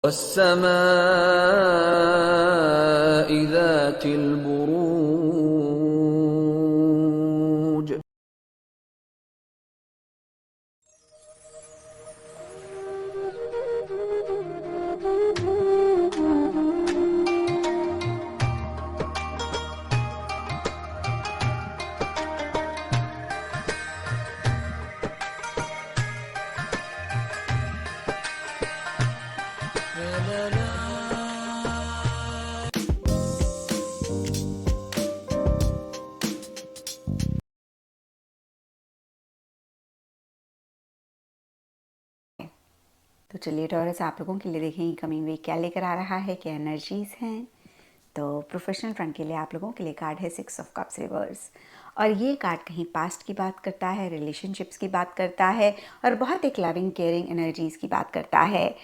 والسماء ذات البروج. तो चलिए टॉरस, आप लोगों के लिए देखें कमिंग वीक क्या लेकर आ रहा है, क्या एनर्जीज़ हैं। तो प्रोफेशनल फ्रंट के लिए आप लोगों के लिए कार्ड है 6 ऑफ कप्स रिवर्स, और ये कार्ड कहीं पास्ट की बात करता है, रिलेशनशिप्स की बात करता है, और बहुत एक लविंग केयरिंग एनर्जीज़ की बात करता है।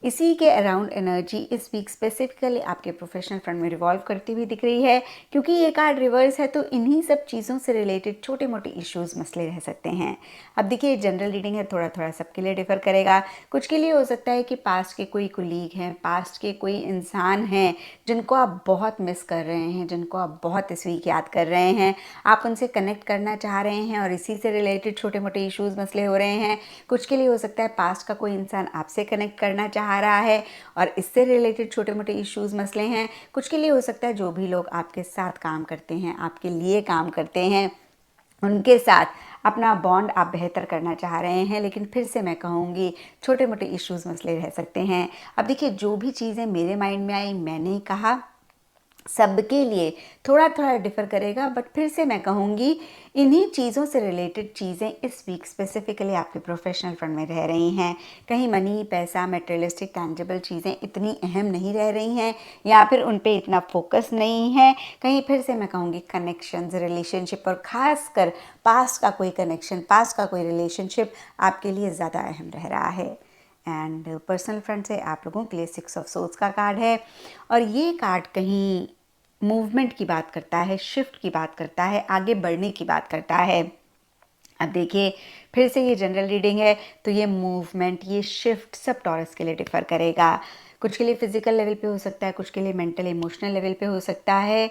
इसी के अराउंड एनर्जी इस वीक स्पेसिफिकली आपके प्रोफेशनल फ्रंट में रिवॉल्व करती हुई दिख रही है। क्योंकि ये कार्ड रिवर्स है तो इन्हीं सब चीज़ों से रिलेटेड छोटे मोटे इश्यूज़ मसले रह सकते हैं। अब देखिए, जनरल रीडिंग है, थोड़ा थोड़ा सबके लिए डिफर करेगा। कुछ के लिए हो सकता है कि पास्ट के कोई कुलीग हैं, पास्ट के कोई इंसान हैं जिनको आप बहुत मिस कर रहे हैं, जिनको आप बहुत इस वीक याद कर रहे हैं, आप उनसे कनेक्ट करना चाह रहे हैं और इसी से रिलेटेड छोटे मोटे इश्यूज़ मसले हो रहे हैं। कुछ के लिए हो सकता है पास्ट का कोई इंसान आपसे कनेक्ट करना चाह रहा है और इससे रिलेटेड छोटे मोटे इश्यूज़ मसले हैं। कुछ के लिए हो सकता है जो भी लोग आपके साथ काम करते हैं, आपके लिए काम करते हैं, उनके साथ अपना बॉन्ड आप बेहतर करना चाह रहे हैं। लेकिन फिर से मैं कहूँगी छोटे मोटे इश्यूज़ मसले रह सकते हैं। अब देखिए, जो भी चीज़ें मेरे माइंड में आई मैंने कहा, सबके लिए थोड़ा थोड़ा डिफ़र करेगा, बट फिर से मैं कहूँगी इन्हीं चीज़ों से रिलेटेड चीज़ें इस वीक स्पेसिफिकली आपके प्रोफेशनल फ्रंट में रह रही हैं। कहीं मनी, पैसा, मटेरियलिस्टिक टैंजिबल चीज़ें इतनी अहम नहीं रह रही हैं या फिर उन पे इतना फोकस नहीं है। कहीं फिर से मैं कहूँगी कनेक्शंस, रिलेशनशिप और ख़ासकर पास्ट का कोई कनेक्शन, पास्ट का कोई रिलेशनशिप आपके लिए ज़्यादा अहम रह रहा है। एंड पर्सनल फ्रंट से आप लोगों के लिए 6 ऑफ सोर्ड्स का कार्ड है, और ये कार्ड कहीं मूवमेंट की बात करता है, शिफ्ट की बात करता है, आगे बढ़ने की बात करता है। अब देखिए, फिर से ये जनरल रीडिंग है तो ये मूवमेंट, ये शिफ्ट सब टॉरस के लिए डिफ़र करेगा। कुछ के लिए फिजिकल लेवल पे हो सकता है, कुछ के लिए मेंटल इमोशनल लेवल पे हो सकता है।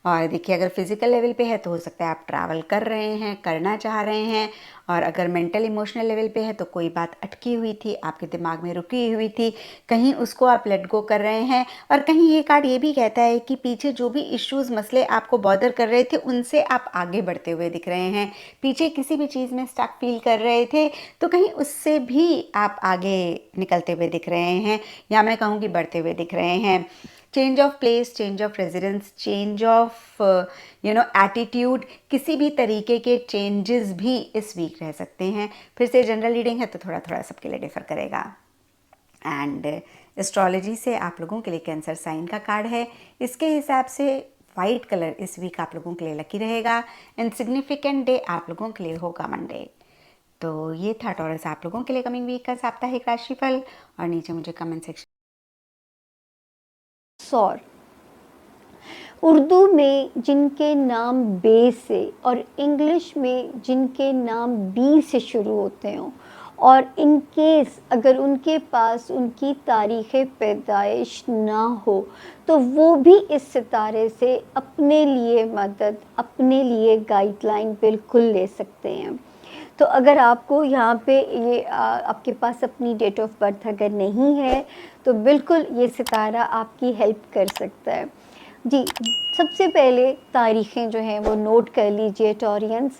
और देखिए, अगर फिजिकल लेवल पे है तो हो सकता है आप ट्रैवल कर रहे हैं, करना चाह रहे हैं, और अगर मेंटल इमोशनल लेवल पे है तो कोई बात अटकी हुई थी, आपके दिमाग में रुकी हुई थी, कहीं उसको आप लेट गो कर रहे हैं। और कहीं ये कार्ड ये भी कहता है कि पीछे जो भी इश्यूज़, मसले आपको बॉदर कर रहे थे उनसे आप आगे बढ़ते हुए दिख रहे हैं। पीछे किसी भी चीज़ में स्टक फील कर रहे थे तो कहीं उससे भी आप आगे निकलते हुए दिख रहे हैं, या मैं कहूँगी बढ़ते हुए दिख रहे हैं। Change of place, change of residence, change of attitude, किसी भी तरीके के चेंजेस भी इस वीक रह सकते हैं। फिर से जनरल रीडिंग है तो थोड़ा थोड़ा सबके लिए डिफ़र करेगा। एंड एस्ट्रोलॉजी से आप लोगों के लिए कैंसर साइन का कार्ड है। इसके हिसाब से वाइट कलर इस वीक आप लोगों के लिए लकी रहेगा। इनसिग्निफिकेंट डे आप लोगों के लिए होगा मंडे। तो ये था टॉरस आप लोगों के लिए कमिंग वीक का साप्ताहिक राशिफल, और नीचे मुझे कमेंट सेक्शन सौर उर्दू में जिनके नाम बे से और इंग्लिश में जिनके नाम बी से शुरू होते हों, और इन केस अगर उनके पास उनकी तारीख़ पैदाइश ना हो तो वो भी इस सितारे से अपने लिए मदद, अपने लिए गाइडलाइन बिल्कुल ले सकते हैं। तो अगर आपको यहाँ पे ये आपके पास अपनी डेट ऑफ बर्थ अगर नहीं है तो बिल्कुल ये सितारा आपकी हेल्प कर सकता है। जी, सबसे पहले तारीखें जो हैं वो नोट कर लीजिए टॉरियंस।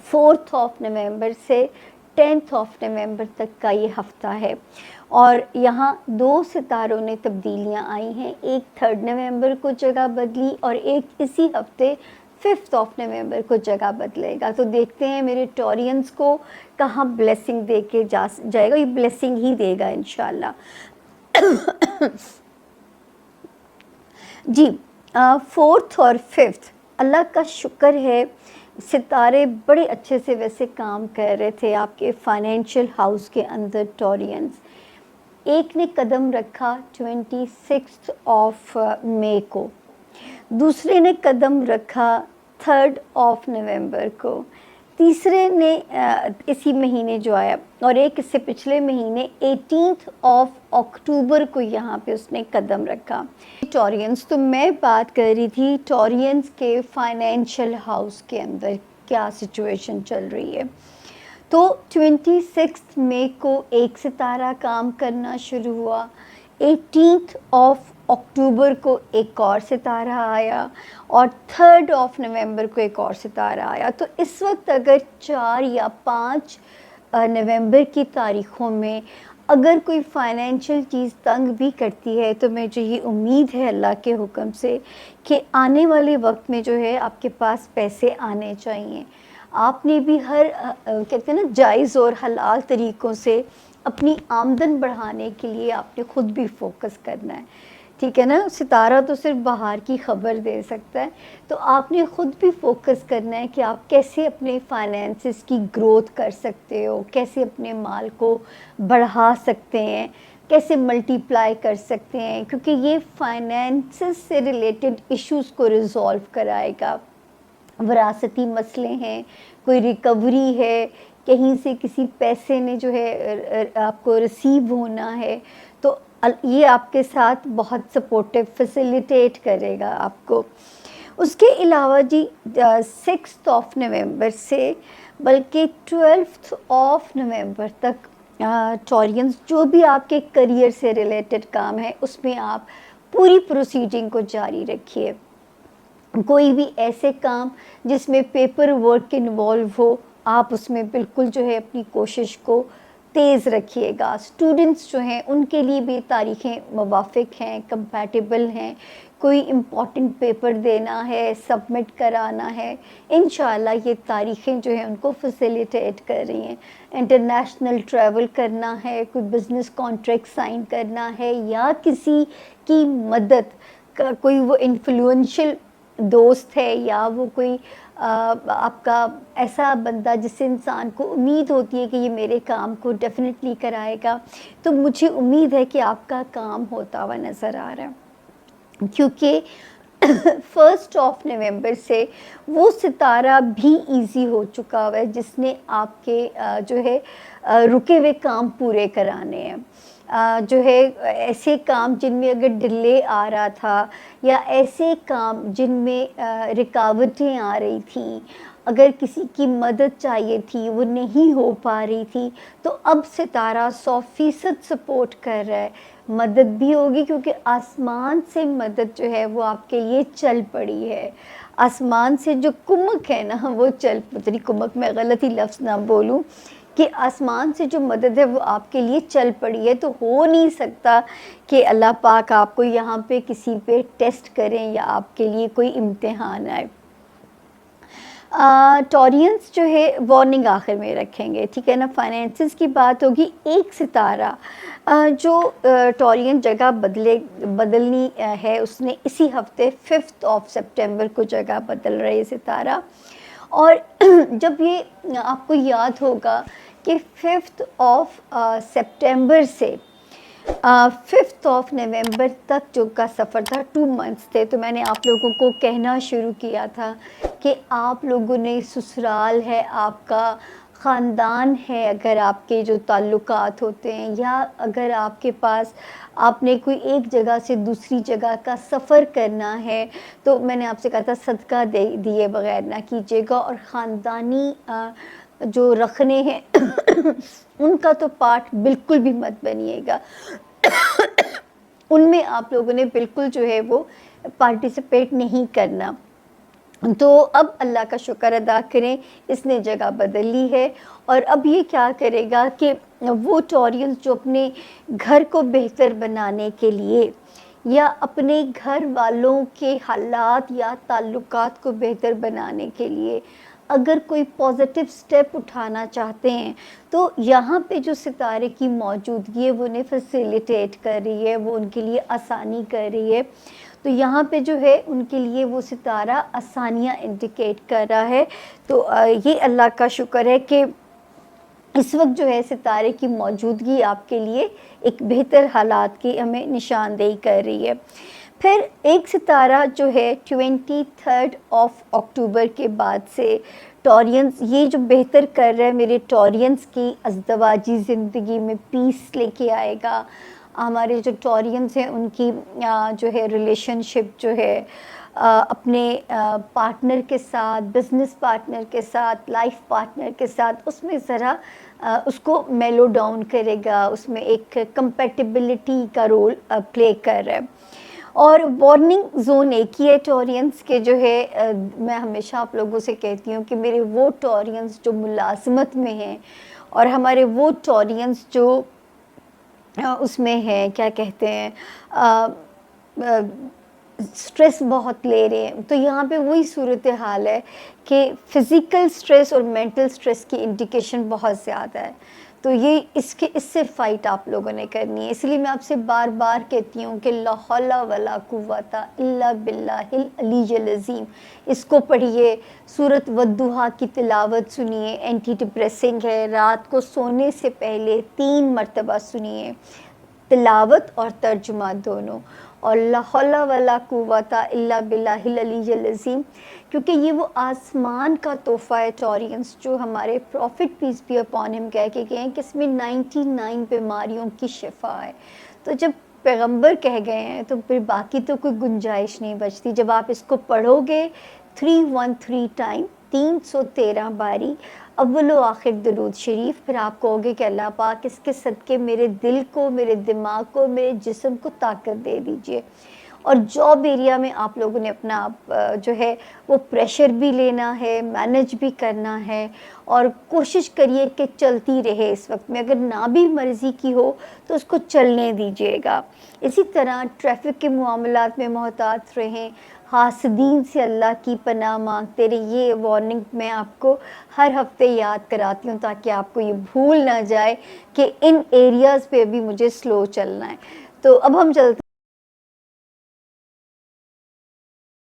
4 ऑफ नवंबर से 10 ऑफ नवंबर तक का ये हफ्ता है, और यहाँ 2 सितारों ने तब्दीलियाँ आई हैं। एक 3 नवंबर को जगह बदली और एक इसी हफ्ते 5 ऑफ नवंबर को जगह बदलेगा। तो देखते हैं मेरे टॉरियंस को कहाँ ब्लेसिंग दे के जाएगा। ये ब्लेसिंग ही देगा इंशाल्लाह। जी, 4th और 5th अल्लाह का शुक्र है, सितारे बड़े अच्छे से वैसे काम कर रहे थे आपके फाइनेंशियल हाउस के अंदर टॉरियंस। एक ने कदम रखा 26 ऑफ मई को, दूसरे ने कदम रखा 3 ऑफ नवंबर को, तीसरे ने इसी महीने जो आया, और एक इससे पिछले महीने 18 अक्टूबर को यहाँ पे उसने कदम रखा। टॉरियंस, तो मैं बात कर रही थी टॉरियंस के फाइनेंशियल हाउस के अंदर क्या सिचुएशन चल रही है। तो 26 मई को एक सितारा काम करना शुरू हुआ, 18 अक्टूबर को एक और सितारा आया, और 3 नवंबर को एक और सितारा आया। तो इस वक्त अगर 4 या 5 नवंबर की तारीख़ों में अगर कोई फाइनेंशियल चीज़ तंग भी करती है, तो मुझे ये उम्मीद है अल्लाह के हुक्म से कि आने वाले वक्त में जो है आपके पास पैसे आने चाहिए। आपने भी हर कहते हैं ना, जायज़ और हलाल तरीक़ों से अपनी आमदन बढ़ाने के लिए आपने ख़ुद भी फोकस करना है, ठीक है ना। सितारा तो सिर्फ बाहर की ख़बर दे सकता है, तो आपने ख़ुद भी फोकस करना है कि आप कैसे अपने फाइनेंसिस की ग्रोथ कर सकते हो, कैसे अपने माल को बढ़ा सकते हैं, कैसे मल्टीप्लाई कर सकते हैं, क्योंकि ये फाइनेंसिस से रिलेटेड इश्यूज़ को रिज़ॉल्व कराएगा। विरासती मसले हैं, कोई रिकवरी है, कहीं से किसी पैसे ने जो है आपको रिसीव होना है, तो ये आपके साथ बहुत सपोर्टिव फैसिलिटेट करेगा आपको। उसके अलावा जी 6 नवंबर से बल्कि 12 नवंबर तक टॉरियंस जो भी आपके करियर से रिलेटेड काम है उसमें आप पूरी प्रोसीडिंग को जारी रखिए। कोई भी ऐसे काम जिसमें पेपर वर्क इन्वॉल्व हो, आप उसमें बिल्कुल जो है अपनी कोशिश को तेज़ रखिएगा। स्टूडेंट्स जो हैं उनके लिए भी तारीखें मुवाफ़िक हैं, कंपैटिबल हैं। कोई इम्पॉर्टेंट पेपर देना है, सबमिट कराना है, इंशाअल्लाह ये तारीखें जो हैं उनको फैसिलिटेट कर रही हैं। इंटरनेशनल ट्रैवल करना है, कोई बिज़नेस कॉन्ट्रैक्ट साइन करना है, या किसी की मदद का कोई वो इन्फ्लुएंशियल दोस्त है, या वो कोई आपका ऐसा बंदा जिससे इंसान को उम्मीद होती है कि ये मेरे काम को डेफिनेटली कराएगा, तो मुझे उम्मीद है कि आपका काम होता हुआ नज़र आ रहा है। क्योंकि 1 नवंबर से वो सितारा भी इजी हो चुका हुआ है जिसने आपके जो है रुके हुए काम पूरे कराने हैं। जो है ऐसे काम जिनमें अगर डिले आ रहा था, या ऐसे काम जिनमें रुकावटें आ रही थी, अगर किसी की मदद चाहिए थी वो नहीं हो पा रही थी, तो अब सितारा 100% सपोर्ट कर रहा है। मदद भी होगी क्योंकि आसमान से मदद जो है वो आपके लिए चल पड़ी है। आसमान से जो कुमक है ना, वो पता नहीं कुमक में गलत ही लफ्ज़ ना बोलूं, कि आसमान से जो मदद है वो आपके लिए चल पड़ी है। तो हो नहीं सकता कि अल्लाह पाक आपको यहाँ पे किसी पे टेस्ट करें या आपके लिए कोई इम्तिहान आए। टॉरियंस जो है वार्निंग आखिर में रखेंगे, ठीक है ना। फाइनेंसिस की बात होगी। एक सितारा जो टॉरियन जगह बदलनी है, उसने इसी हफ्ते 5 सितंबर को जगह बदल रही है सितारा। और जब ये आपको याद होगा कि 5 सितंबर से 5 नवंबर तक जो का सफ़र था 2 मंथ्स थे, तो मैंने आप लोगों को कहना शुरू किया था कि आप लोगों ने ससुराल है, आपका ख़ानदान है, अगर आपके जो ताल्लुकात होते हैं, या अगर आपके पास आपने कोई एक जगह से दूसरी जगह का सफ़र करना है, तो मैंने आपसे कहा था सदका दिए बग़ैर ना कीजिएगा। और ख़ानदानी जो रखने हैं उनका तो पार्ट बिल्कुल भी मत बनिएगा। उनमें आप लोगों ने बिल्कुल जो है वो पार्टिसिपेट नहीं करना। तो अब अल्लाह का शुक्र अदा करें, इसने जगह बदल ली है। और अब ये क्या करेगा कि वो टॉरियंस जो अपने घर को बेहतर बनाने के लिए, या अपने घर वालों के हालात या ताल्लुकात को बेहतर बनाने के लिए अगर कोई पॉजिटिव स्टेप उठाना चाहते हैं, तो यहाँ पे जो सितारे की मौजूदगी है वो उन्हें फैसिलिटेट कर रही है, वो उनके लिए आसानी कर रही है। तो यहाँ पे जो है उनके लिए वो सितारा आसानियाँ इंडिकेट कर रहा है। तो ये अल्लाह का शुक्र है कि इस वक्त जो है सितारे की मौजूदगी आपके लिए एक बेहतर हालात की हमें निशानदेही कर रही है। फिर एक सितारा जो है 23 अक्टूबर के बाद से टॉरियंस ये जो बेहतर कर रहा है मेरे टॉरियंस की अज़दवाजी ज़िंदगी में पीस लेके आएगा। हमारे जो टॉरियंस हैं उनकी जो है रिलेशनशिप जो है अपने पार्टनर के साथ, बिज़नेस पार्टनर के साथ, लाइफ पार्टनर के साथ, उसमें ज़रा उसको मेलो डाउन करेगा, उसमें एक कंपैटिबिलिटी का रोल प्ले कर रहा है। और वार्निंग जोन एक ही है टॉरियंस के जो है मैं हमेशा आप लोगों से कहती हूँ कि मेरे वो टॉरियंस जो मुलाजमत में हैं और हमारे वो टॉरियंस जो उसमें है क्या कहते हैं स्ट्रेस बहुत ले रहे हैं, तो यहाँ पे वही सूरत हाल है कि फ़िज़िकल स्ट्रेस और मेंटल स्ट्रेस की इंडिकेशन बहुत ज़्यादा है। तो ये इससे फ़ाइट आप लोगों ने करनी है। इसलिए मैं आपसे बार बार कहती हूँ कि ला हौला वला कुव्वता इल्ला बिल्लाहिल अलीय्यिल अज़ीम, इसको पढ़िए, सूरत वद्दुहा की तिलावत सुनिए, एंटी डिप्रेसिंग है, रात को सोने से पहले 3 मरतबा सुनिए, तिलावत और तर्जुमा दोनों, और ला हौला वला कुव्वता इल्ला बिल्लाहिल अलीय्यिल अज़ीम, क्योंकि ये वो आसमान का तोहफ़ा है टॉरियंस जो हमारे prophet peace be upon him कह के गए हैं कि इसमें 99 बीमारियों की शिफा है। तो जब पैगंबर कह गए हैं तो फिर बाकी तो कोई गुंजाइश नहीं बचती। जब आप इसको पढ़ोगे 313 टाइम, 313 बारी अव्वल व आखिर दरूद शरीफ, फिर आप कहोगे कि अल्लाह पाक इसके सदक़े मेरे दिल को, मेरे दिमाग को, मेरे जिस्म को ताकत दे दीजिए। और जॉब एरिया में आप लोगों ने अपना जो है वो प्रेशर भी लेना है, मैनेज भी करना है, और कोशिश करिए कि चलती रहे। इस वक्त में अगर ना भी मर्ज़ी की हो तो उसको चलने दीजिएगा। इसी तरह ट्रैफिक के मामलात में मोहतात रहें, हासदीन से अल्लाह की पनाह मांगते रहिए। ये वार्निंग मैं आपको हर हफ्ते याद कराती हूँ ताकि आपको ये भूल ना जाए कि इन एरियाज़ पे भी मुझे स्लो चलना है। तो अब हम चलते